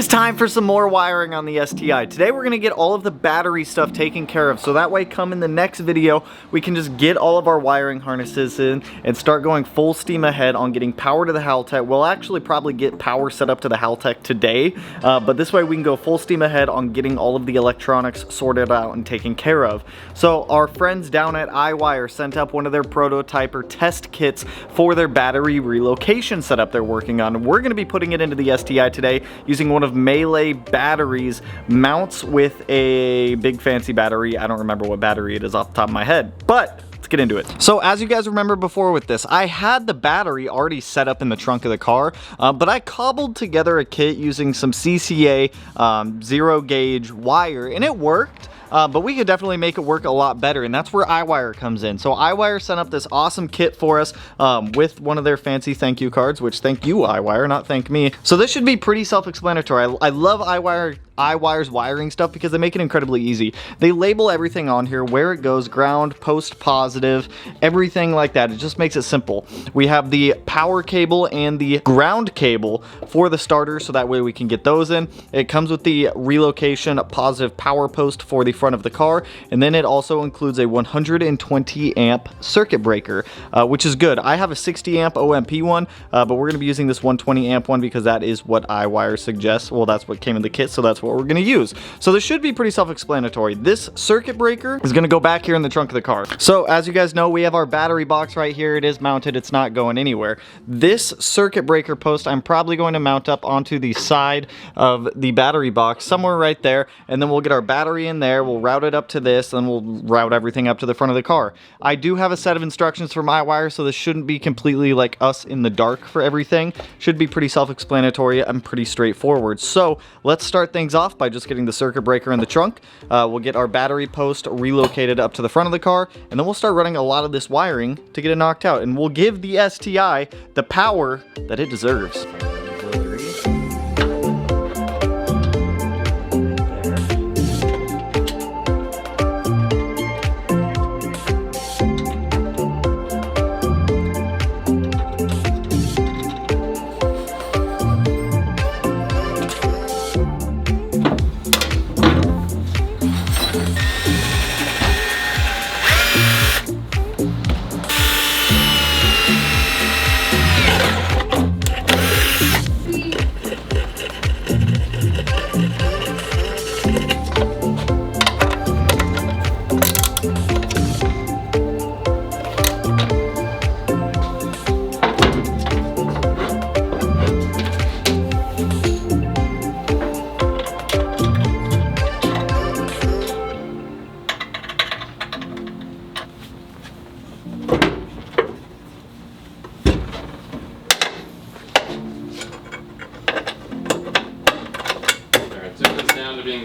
time for some more wiring on the STI. Today we're going to get all of the battery stuff taken care of, so that way come in the next video we can just get all of our wiring harnesses in and start going full steam ahead on getting power to the Haltech. We'll actually probably get power set up to the Haltech today, but this way we can go full steam ahead on getting all of the electronics sorted out and taken care of. So our friends down at RYYZN sent up one of their prototype or test kits for their battery relocation setup they're working on. We're going to be putting it into the STI today using one of Melee batteries mounts with a big fancy battery. I don't remember what battery it is off the top of my head, but let's get into it. So as you guys remember before with this, I had the battery already set up in the trunk of the car, but I cobbled together a kit using some CCA 0 gauge wire, and it worked. But we could definitely make it work a lot better, and that's where RYYZN comes in. So RYYZN sent up this awesome kit for us with one of their fancy thank you cards, which thank you RYYZN, not thank me. So this should be pretty self-explanatory. I love RYYZN's wiring stuff because they make it incredibly easy. They label everything on here, where it goes, ground, post positive, everything like that. It just makes it simple. We have the power cable and the ground cable for the starter, so that way we can get those in. It comes with the relocation positive power post for the front of the car, and then it also includes a 120 amp circuit breaker, which is good. I have a 60 amp OMP one, but we're going to be using this 120 amp one because that is what RYYZN suggests. Well, that's what came in the kit, so that's what we're going to use. So this should be pretty self-explanatory. This circuit breaker is going to go back here in the trunk of the car. So as you guys know, we have our battery box right here. It is mounted. It's not going anywhere. This circuit breaker post I'm probably going to mount up onto the side of the battery box somewhere right there, and then we'll get our battery in there. We'll route it up to this, and we'll route everything up to the front of the car. I do have a set of instructions from RYYZN, so this shouldn't be completely like us in the dark for everything. Should be pretty self-explanatory and pretty straightforward. So let's start things off by just getting the circuit breaker in the trunk. We'll get our battery post relocated up to the front of the car, and then we'll start running a lot of this wiring to get it knocked out, and we'll give the STI the power that it deserves.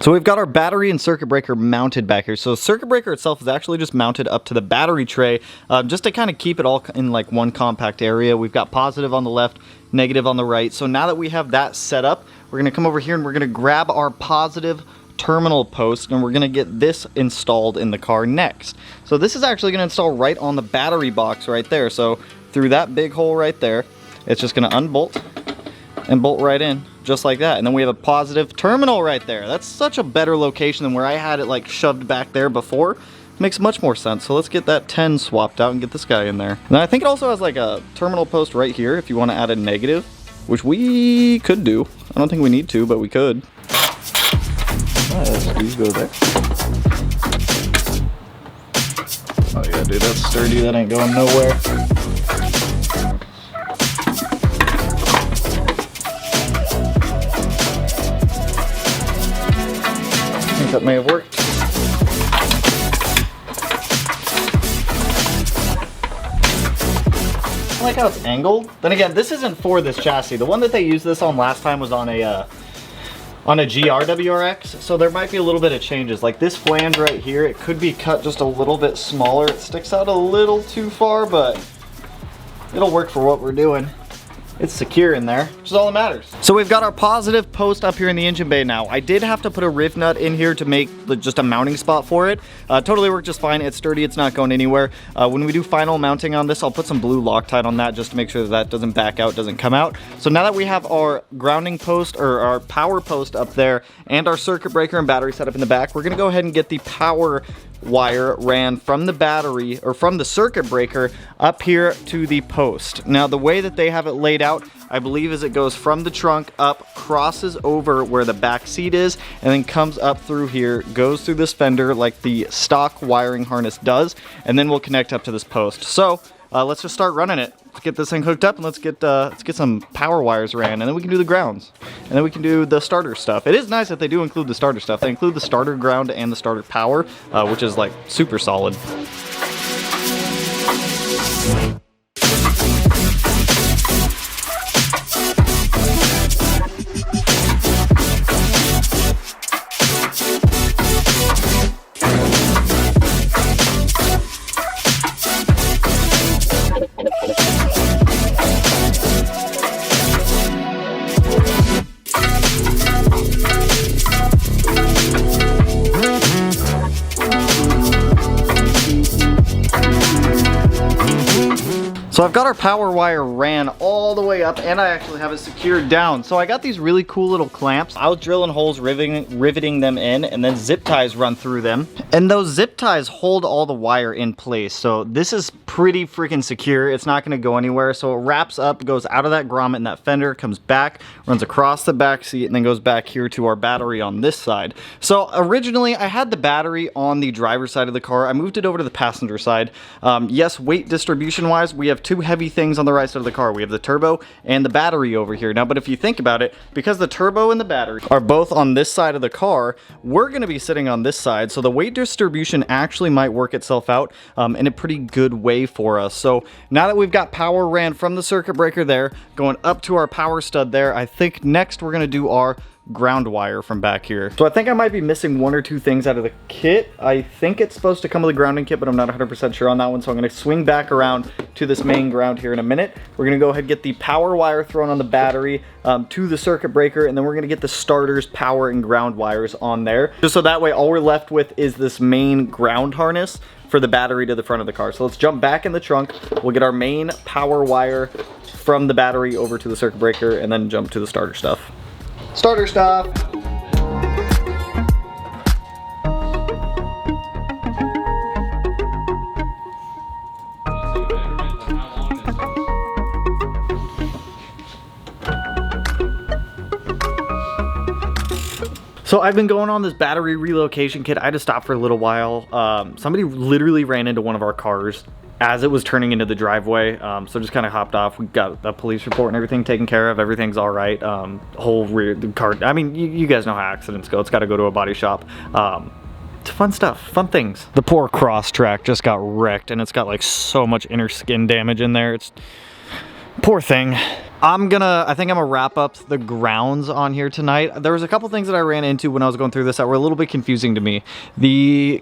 So we've got our battery and circuit breaker mounted back here. So the circuit breaker itself is actually just mounted up to the battery tray, just to kind of keep it all in like one compact area. We've got positive on the left, negative on the right. So now that we have that set up, we're going to come over here and we're going to grab our positive terminal post, and we're going to get this installed in the car next. So this is actually going to install right on the battery box right there. So through that big hole right there, it's just going to unbolt and bolt right in, just like that. And then we have a positive terminal right there. That's such a better location than where I had it like shoved back there before. Makes much more sense. So let's get that 10 swapped out and get this guy in there. And I think it also has like a terminal post right here if you want to add a negative, which we could do. I don't think we need to, but we could. These go there. Oh yeah, dude, that's sturdy. That ain't going nowhere. That may have worked. I like how it's angled. Then again, this isn't for this chassis. The one that they used this on last time was on a GR WRX, so there might be a little bit of changes. Like this flange right here, it could be cut just a little bit smaller. It sticks out a little too far, but it'll work for what we're doing. It's secure in there, which is all that matters. So we've got our positive post up here in the engine bay now. I did have to put a riv nut in here to make just a mounting spot for it. Totally worked just fine. It's sturdy, it's not going anywhere. When we do final mounting on this, I'll put some blue Loctite on that just to make sure that doesn't back out, doesn't come out. So now that we have our grounding post or our power post up there and our circuit breaker and battery set up in the back, we're gonna go ahead and get the power wire ran from the battery or from the circuit breaker up here to the post. Now the way that they have it laid out, I believe, is it goes from the trunk up, crosses over where the back seat is, and then comes up through here, goes through this fender like the stock wiring harness does, and then we'll connect up to this post. So let's just start running it. Let's get this thing hooked up and let's get some power wires ran, and then we can do the grounds, and then we can do the starter stuff. It is nice that they do include the starter stuff. They include the starter ground and the starter power, which is like super solid. So I've got our power wire ran all the way up, and I actually have it secured down. So I got these really cool little clamps. I was drilling holes, riveting them in, and then zip ties run through them. And those zip ties hold all the wire in place. So this is pretty freaking secure. It's not gonna go anywhere. So it wraps up, goes out of that grommet and that fender, comes back, runs across the back seat, and then goes back here to our battery on this side. So originally I had the battery on the driver's side of the car. I moved it over to the passenger side. Yes, weight distribution wise, we have two heavy things on the right side of the car. We have the turbo and the battery over here. Now, but if you think about it, because the turbo and the battery are both on this side of the car, we're gonna be sitting on this side. So the weight distribution actually might work itself out in a pretty good way for us. So now that we've got power ran from the circuit breaker there, going up to our power stud there, I think next we're gonna do our ground wire from back here. So I think I might be missing one or two things out of the kit. I think it's supposed to come with a grounding kit, but I'm not 100% sure on that one. So I'm gonna swing back around to this main ground here in a minute. We're gonna go ahead and get the power wire thrown on the battery to the circuit breaker, and then we're gonna get the starters, power, and ground wires on there. Just so that way all we're left with is this main ground harness for the battery to the front of the car. So let's jump back in the trunk. We'll get our main power wire from the battery over to the circuit breaker, and then jump to the starter stuff. Starter stuff. So I've been going on this battery relocation kit. I had to stop for a little while. Somebody literally ran into one of our cars as it was turning into the driveway, so just kind of hopped off. We got a police report and everything taken care of. Everything's all right. Whole rear car, I mean, you guys know how accidents go. It's got to go to a body shop. It's fun stuff, fun things. The poor cross track just got wrecked, and it's got like so much inner skin damage in there. It's poor thing. I think I'm gonna wrap up the grounds on here tonight. There was a couple things that I ran into when I was going through this that were a little bit confusing to me.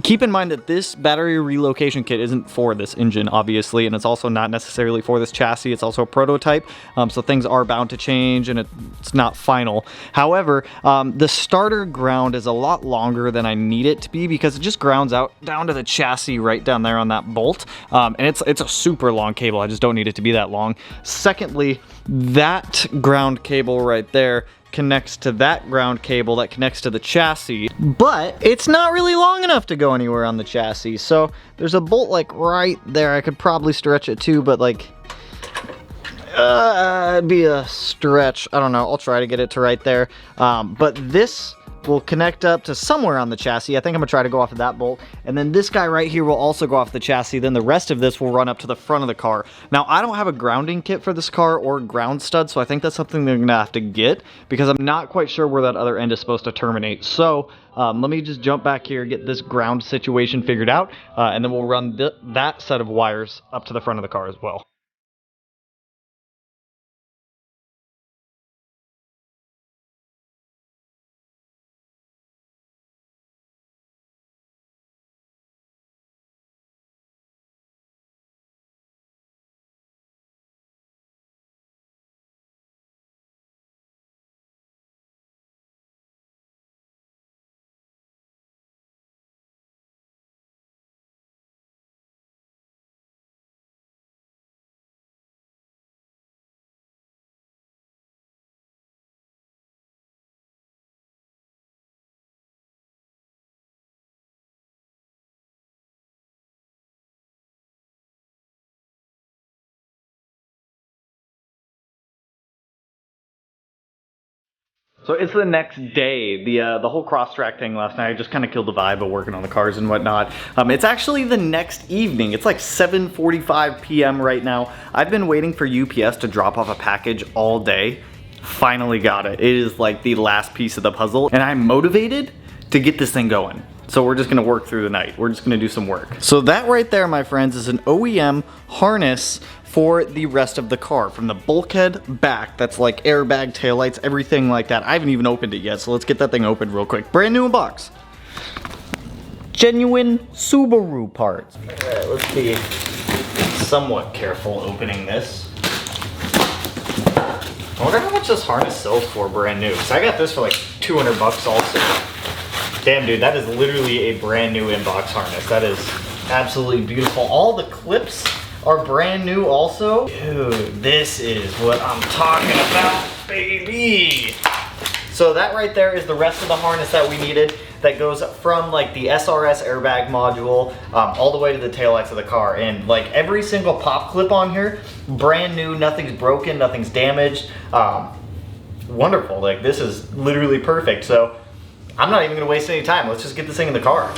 Keep in mind that this battery relocation kit isn't for this engine, obviously, and it's also not necessarily for this chassis. It's also a prototype, so things are bound to change, and it's not final. However, the starter ground is a lot longer than I need it to be, because it just grounds out down to the chassis right down there on that bolt, and it's a super long cable. I just don't need it to be that long. Secondly, that ground cable right there connects to that ground cable that connects to the chassis, but it's not really long enough to go anywhere on the chassis. So there's a bolt like right there. I could probably stretch it too, but like it'd be a stretch. I don't know. I'll try to get it to right there. But this will connect up to somewhere on the chassis. I think I'm gonna try to go off of that bolt. And then this guy right here will also go off the chassis. Then the rest of this will run up to the front of the car. Now, I don't have a grounding kit for this car or ground stud, so I think that's something they're gonna have to get, because I'm not quite sure where that other end is supposed to terminate. So let me just jump back here, get this ground situation figured out, and then we'll run that set of wires up to the front of the car as well. So it's the next day. The whole cross-track thing last night, I just kind of killed the vibe of working on the cars and whatnot. It's actually the next evening. It's like 7:45 p.m. right now. I've been waiting for UPS to drop off a package all day. Finally got it. It is like the last piece of the puzzle, and I'm motivated to get this thing going. So we're just gonna work through the night. We're just gonna do some work. So that right there, my friends, is an OEM harness for the rest of the car. From the bulkhead back, that's like airbag, taillights, everything like that. I haven't even opened it yet, so let's get that thing opened real quick. Brand new in box. Genuine Subaru parts. All right, let's be somewhat careful opening this. I wonder how much this harness sells for brand new. So I got this for like 200 bucks also. Damn, dude, that is literally a brand new inbox harness. That is absolutely beautiful. All the clips are brand new also. Dude, this is what I'm talking about, baby. So that right there is the rest of the harness that we needed. That goes from like the SRS airbag module all the way to the taillights of the car. And like every single pop clip on here, brand new, nothing's broken, nothing's damaged. Wonderful, like this is literally perfect. So I'm not even gonna waste any time. Let's just get this thing in the car.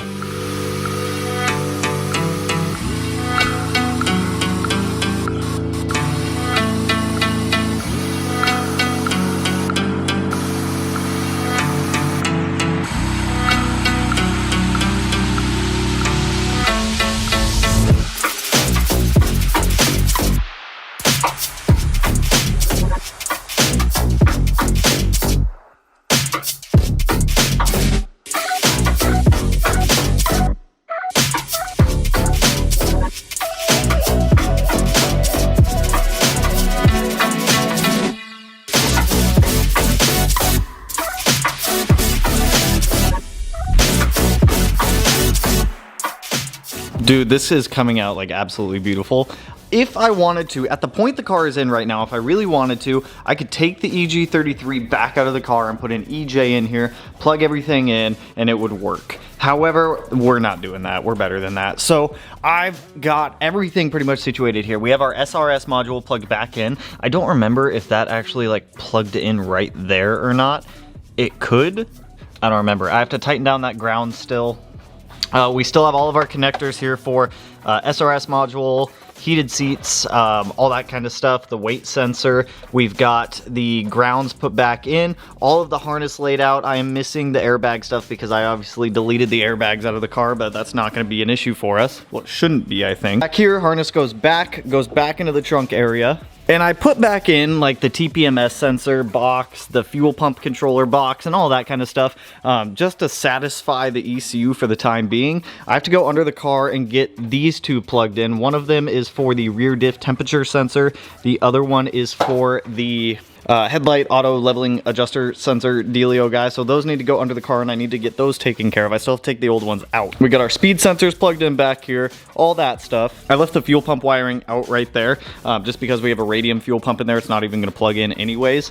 Dude, this is coming out like absolutely beautiful. If I wanted to, at the point the car is in right now, if I really wanted to, I could take the Eg33 back out of the car and put an EJ in here, plug everything in, and it would work. However, we're not doing that. We're better than that. So I've got everything pretty much situated here. We have our SRS module plugged back in. I don't remember if that actually like plugged in right there or not. It could. I don't remember. I have to tighten down that ground still. We still have all of our connectors here for SRS module, heated seats, all that kind of stuff, the weight sensor. We've got the grounds put back in, all of the harness laid out. I am missing the airbag stuff because I obviously deleted the airbags out of the car, but that's not going to be an issue for us. Well, it shouldn't be, I think. Back here, harness goes back into the trunk area. And I put back in like the TPMS sensor box, the fuel pump controller box, and all that kind of stuff, just to satisfy the ECU for the time being. I have to go under the car and get these two plugged in. One of them is for the rear diff temperature sensor. The other one is for the headlight auto leveling adjuster sensor dealio, guys. So those need to go under the car and I need to get those taken care of. I still have to take the old ones out. We got our speed sensors plugged in back here, all that stuff. I left the fuel pump wiring out right there just because we have a radium fuel pump in there. It's not even going to plug in anyways.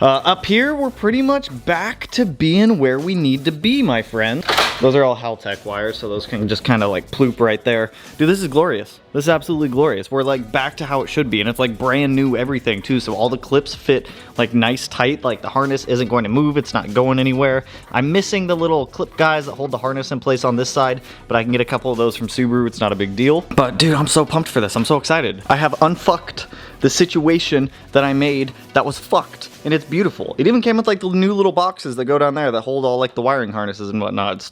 Up here, we're pretty much back to being where we need to be, my friend. Those are all Haltech wires, so those can just kind of like ploop right there. Dude, this is glorious. This is absolutely glorious. We're like back to how it should be, and it's like brand new everything too, so all the clips fit like nice tight, like the harness isn't going to move, it's not going anywhere. I'm missing the little clip guys that hold the harness in place on this side, but I can get a couple of those from Subaru, it's not a big deal. But dude, I'm so pumped for this, I'm so excited. I have unfucked the situation that I made that was fucked, and it's beautiful. It even came with like the new little boxes that go down there that hold all like the wiring harnesses and whatnot.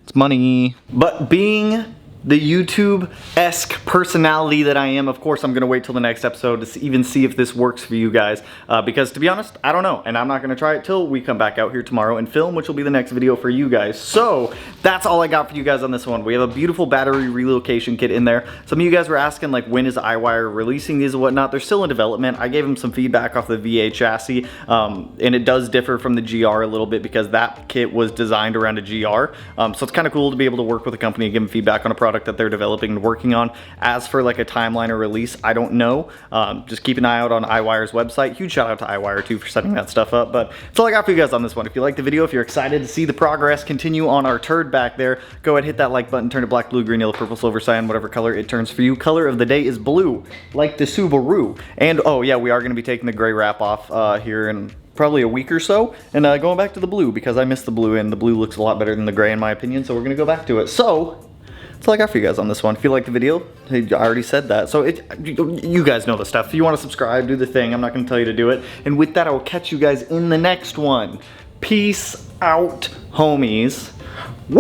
It's money. But being the YouTube-esque personality that I am, of course I'm gonna wait till the next episode to even see if this works for you guys, because to be honest, I don't know, and I'm not gonna try it till we come back out here tomorrow and film, which will be the next video for you guys. So that's all I got for you guys on this one. We have a beautiful battery relocation kit in there. Some of you guys were asking like, when is RYYZN releasing these and whatnot? They're still in development. I gave them some feedback off the VA chassis, and it does differ from the GR a little bit because that kit was designed around a GR, so it's kind of cool to be able to work with a company and give them feedback on a product that they're developing and working on. As for like a timeline or release, I don't know. Just keep an eye out on RYYZN's website. Huge shout out to RYYZN too for setting that stuff up. But that's all I got for you guys on this one. If you liked the video, if you're excited to see the progress continue on our turd back there, go ahead, hit that like button, turn it black, blue, green, yellow, purple, silver, cyan, whatever color it turns for you. Color of the day is blue, like the Subaru. And oh yeah, we are going to be taking the gray wrap off here in probably a week or so, and going back to the blue because I miss the blue, and the blue looks a lot better than the gray in my opinion, so we're gonna go back to it. So that's all I got for you guys on this one. If you like the video, I already said that. So you guys know the stuff. If you want to subscribe, do the thing. I'm not gonna tell you to do it. And with that, I will catch you guys in the next one. Peace out, homies. Woo!